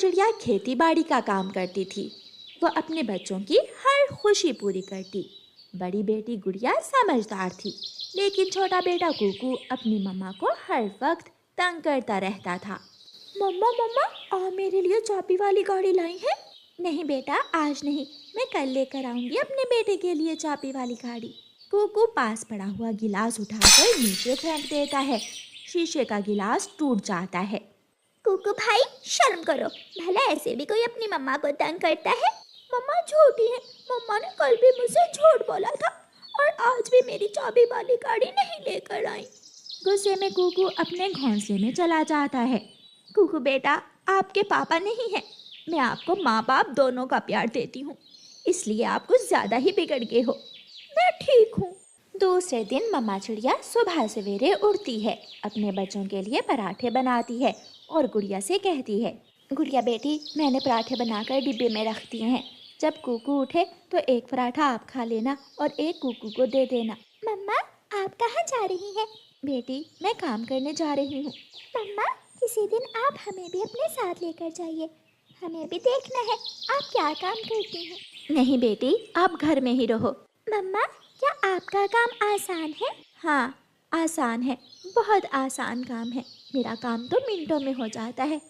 चिड़िया खेती बाड़ी का काम करती थी। वो अपने बच्चों की हर खुशी पूरी करती। बड़ी बेटी गुड़िया समझदार थी, लेकिन छोटा बेटा कुकू अपनी मम्मा को हर वक्त तंग करता रहता था। मम्मा मम्मा, आप मेरे लिए चाबी वाली गाड़ी लाई है? नहीं बेटा, आज नहीं, मैं कल लेकर आऊंगी अपने बेटे के लिए चाबी वाली गाड़ी। कुकू पास पड़ा हुआ गिलास उठाकर नीचे फेंक देता है। शीशे का गिलास टूट जाता है। कुकू भाई, शर्म करो, भला ऐसे भी कोई अपनी मम्मा को तंग करता है? मम्मा झूठी है, मम्मा ने कल भी मुझसे झूठ बोला था और आज भी मेरी चाबी वाली गाड़ी नहीं लेकर आई। गुस्से में कुकू अपने घोंसले में चला जाता है। कुकू बेटा, आपके पापा नहीं हैं, मैं आपको माँ बाप दोनों का प्यार देती हूँ, इसलिए आप कुछ ज़्यादा ही बिगड़ गए हो। मैं ठीक हूँ। दूसरे दिन मम्मा चिड़िया सुबह सवेरे उठती है, अपने बच्चों के लिए पराठे बनाती है और गुड़िया से कहती है, गुड़िया बेटी, मैंने पराठे बनाकर डिब्बे में रख दिए हैं। जब कुकू उठे तो एक पराठा आप खा लेना और एक कुकू को दे देना। मम्मा, आप कहाँ जा रही हैं? बेटी, मैं काम करने जा रही हूँ। मम्मा, किसी दिन आप हमें भी अपने साथ लेकर जाइए, हमें भी देखना है आप क्या काम करती हैं। नहीं बेटी, आप घर में ही रहो। मम्मा, क्या आपका काम आसान है? हाँ, आसान है, बहुत आसान काम है। मेरा काम तो मिनटों में हो जाता है।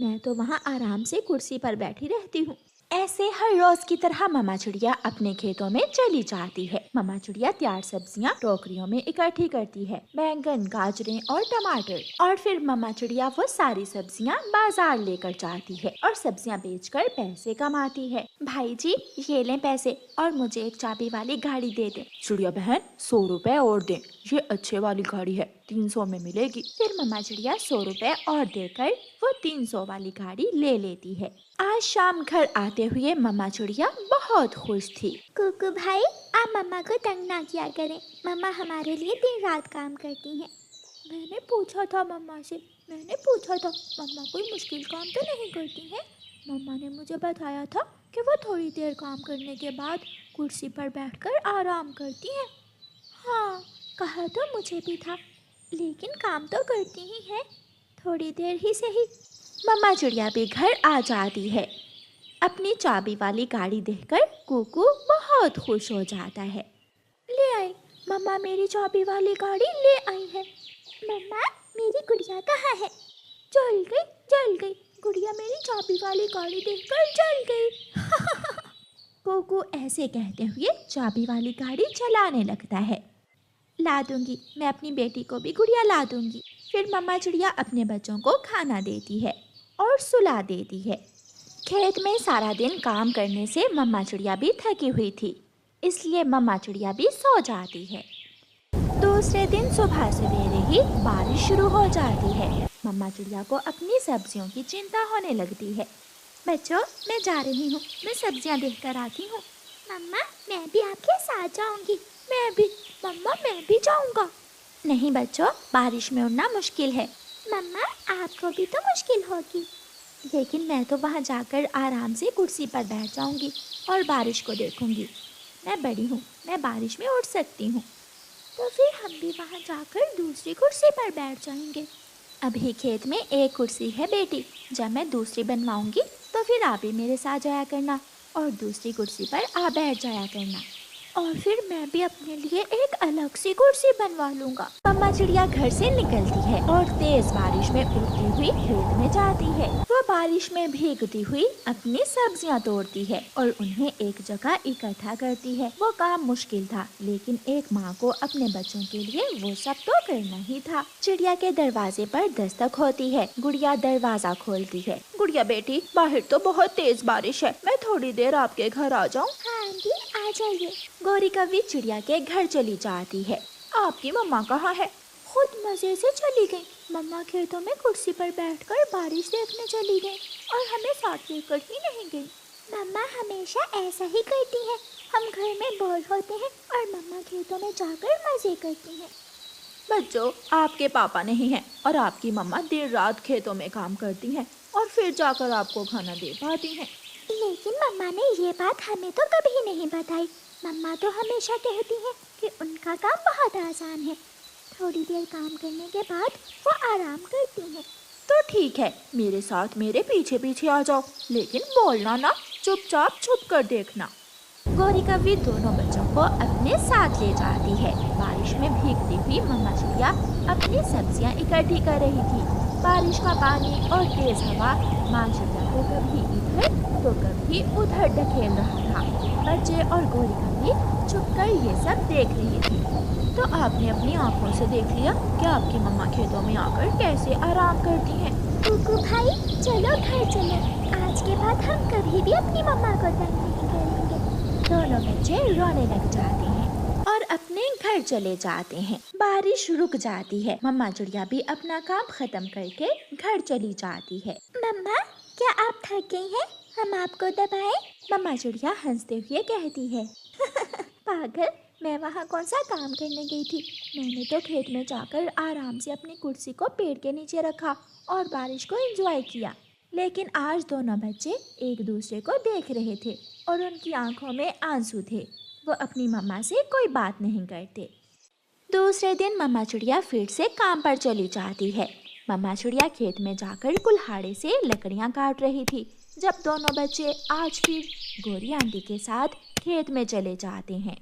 मैं तो वहाँ आराम से कुर्सी पर बैठी रहती हूँ। ऐसे हर रोज की तरह मम्मा चिड़िया अपने खेतों में चली जाती है। मम्मा चिड़िया तैयार सब्जियाँ टोकरियों में इकट्ठी करती है, बैंगन, गाजरें और टमाटर। और फिर मम्मा चिड़िया वो सारी सब्जियाँ बाजार लेकर जाती है और सब्जियाँ बेचकर पैसे कमाती है। भाई जी, ये लें पैसे और मुझे एक चाबी वाली गाड़ी दे दें। चिड़िया बहन, 100 रुपए और दें, ये अच्छे वाली गाड़ी है, 300 में मिलेगी। फिर मम्मा चिड़िया 100 रुपए और देकर वो 300 वाली गाड़ी ले लेती है। आज शाम घर आते हुए मम्मा चिड़िया बहुत खुश थी। कुकू भाई, आप मम्मा को तंग ना किया करें, मम्मा हमारे लिए दिन रात काम करती हैं। मैंने पूछा था मम्मा से, मम्मा कोई मुश्किल काम तो नहीं करती हैं। मम्मा ने मुझे बताया था कि वो थोड़ी देर काम करने के बाद कुर्सी पर बैठकर आराम करती हैं। हाँ, कहा तो मुझे भी था, लेकिन काम तो करती ही है, थोड़ी देर ही सही। मम्मा चिड़िया भी घर आ जाती है। अपनी चाबी वाली गाड़ी देखकर कुकू बहुत खुश हो जाता है। ले आई, मम्मा मेरी चाबी वाली गाड़ी ले आई है। मम्मा, मेरी गुड़िया कहाँ है? जल गई, गुड़िया मेरी चाबी वाली गाड़ी देखकर जल गई। कुकू ऐसे कहते हुए चाबी वाली गाड़ी चलाने लगता है। ला दूंगी, मैं अपनी बेटी को भी गुड़िया ला दूंगी। फिर मम्मा चिड़िया अपने बच्चों को खाना देती है और सुला देती है। खेत में सारा दिन काम करने से मम्मा चिड़िया भी थकी हुई थी, इसलिए मम्मा चिड़िया भी सो जाती है। दूसरे दिन सुबह सवेरे ही बारिश शुरू हो जाती है। मम्मा चिड़िया को अपनी सब्जियों की चिंता होने लगती है। बच्चों, मैं जा रही हूँ, मैं सब्जियाँ देखकर आती हूँ। मम्मा, मैं भी आपके साथ जाऊंगी। मैं भी, मम्मा मैं भी जाऊंगा। नहीं बच्चों, बारिश में उड़ना मुश्किल है। मम्मा, आपको भी तो मुश्किल होगी। लेकिन मैं तो वहाँ जाकर आराम से कुर्सी पर बैठ जाऊंगी और बारिश को देखूंगी। मैं बड़ी हूँ, मैं बारिश में उड़ सकती हूँ। तो फिर हम भी वहाँ जाकर दूसरी कुर्सी पर बैठ जाएंगे। अभी खेत में एक कुर्सी है बेटी, जब मैं दूसरी बनवाऊंगी तो फिर आप भी मेरे साथ जाया करना और दूसरी कुर्सी पर आप बैठ जाया करना। और फिर मैं भी अपने लिए एक अलग सी कुर्सी बनवा लूँगा। मम्मा चिड़िया घर से निकलती है और तेज बारिश में उड़ती हुई खेत में जाती है। वो बारिश में भीगती हुई अपनी सब्जियां तोड़ती है और उन्हें एक जगह इकट्ठा करती है। वो काम मुश्किल था, लेकिन एक माँ को अपने बच्चों के लिए वो सब तो करना ही था। चिड़िया के दरवाजे पर दस्तक होती है। गुड़िया दरवाजा खोलती है। गुड़िया बेटी, बाहर तो बहुत तेज बारिश है, मैं थोड़ी देर आपके घर आ जाऊँ? हाँ आंटी, आ जाइए। गौरी कवि चिड़िया के घर चली जाती है। आपकी मम्मा कहाँ है? खुद मजे से चली गई। मम्मा खेतों में कुर्सी पर बैठकर बारिश देखने चली गई और हमें साथ लेकर ही नहीं गई। मम्मा हमेशा ऐसा ही करती है, हम घर में बोर होते हैं और मम्मा खेतों में जाकर मजे करती हैं। बच्चों, आपके पापा नहीं हैं और आपकी मम्मा देर रात खेतों में काम करती हैं और फिर जाकर आपको खाना दे पाती हैं। लेकिन मम्मा ने ये बात हमें तो कभी नहीं बताई। मम्मा तो हमेशा कहती है कि उनका काम बहुत आसान है, थोड़ी देर काम करने के बाद वो आराम करती हैं। तो ठीक है, मेरे साथ मेरे पीछे पीछे आ जाओ, लेकिन बोलना ना, चुपचाप छुप कर देखना। गौरी कव्वी दोनों बच्चों को अपने साथ ले जाती है। बारिश में भीगती हुई मम्मा चिड़िया अपनी सब्जियां इकट्ठी कर रही थी। बारिश का पानी और तेज हवा माँ चिड़िया को कभी इधर तो कभी उधर ढकेल रहा था। बच्चे और गौरी कव्वी छुपकर ये सब देख रही थी। तो आपने अपनी आंखों से देख लिया कि आपकी मम्मा खेतों में आकर कैसे आराम करती हैं। कुकू भाई, चलो घर चलो। आज के बाद हम कभी भी अपनी मम्मा को तंग नहीं करेंगे। दोनों बच्चे रोने लग जाते हैं और अपने घर चले जाते हैं। बारिश रुक जाती है। मम्मा चिड़िया भी अपना काम खत्म करके घर चली जाती है। मम्मा, क्या आप थक गई हैं? हम आपको दबाएं? मम्मा चिड़िया हंसते हुए कहती है, पागल, मैं वहाँ कौन सा काम करने गई थी। मैंने तो खेत में जाकर आराम से अपनी कुर्सी को पेड़ के नीचे रखा और बारिश को एंजॉय किया। लेकिन आज दोनों बच्चे एक दूसरे को देख रहे थे और उनकी आंखों में आंसू थे। वो अपनी मम्मा से कोई बात नहीं करते। दूसरे दिन मम्मा चिड़िया फिर से काम पर चली जाती है। मम्मा चिड़िया खेत में जाकर कुल्हाड़े से लकड़ियाँ काट रही थी जब दोनों बच्चे आज फिर गौरी आंटी के साथ खेत में चले जाते हैं।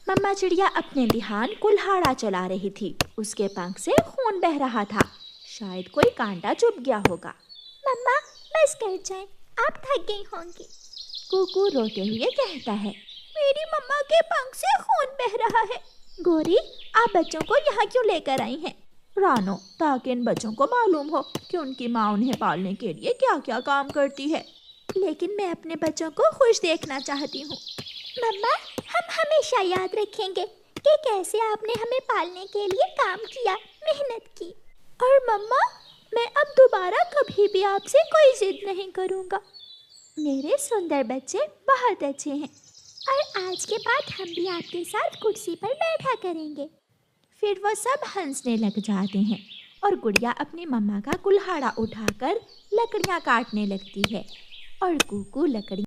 मम्मा चिड़िया अपने ध्यान कुल्हाड़ा चला रही थी। उसके पंख से खून बह रहा था। शायद कोई कांटा चुभ गया होगा। मम्मा, बस कर जाएं, आप थक गई होंगी। कुकू रोते हुए कहता है, मेरी मम्मा के पंख से खून बह रहा है। गौरी, आप बच्चों को यहाँ क्यों लेकर आई हैं? रानो, ताकि इन बच्चों को मालूम हो कि उनकी माँ उन्हें पालने के लिए क्या क्या काम करती है। लेकिन मैं अपने बच्चों को खुश देखना चाहती हूँ। मम्मा, हम हमेशा याद रखेंगे कि कैसे आपने हमें पालने के लिए काम किया, मेहनत की। और मम्मा, मैं अब दोबारा कभी भी आपसे कोई जिद नहीं करूँगा। मेरे सुंदर बच्चे बहुत अच्छे हैं और आज के बाद हम भी आपके साथ कुर्सी पर बैठा करेंगे। फिर वो सब हंसने लग जाते हैं और गुड़िया अपनी मम्मा का कुल्हाड़ा उठाकर लकड़ियाँ काटने लगती है और कुकू लकड़ी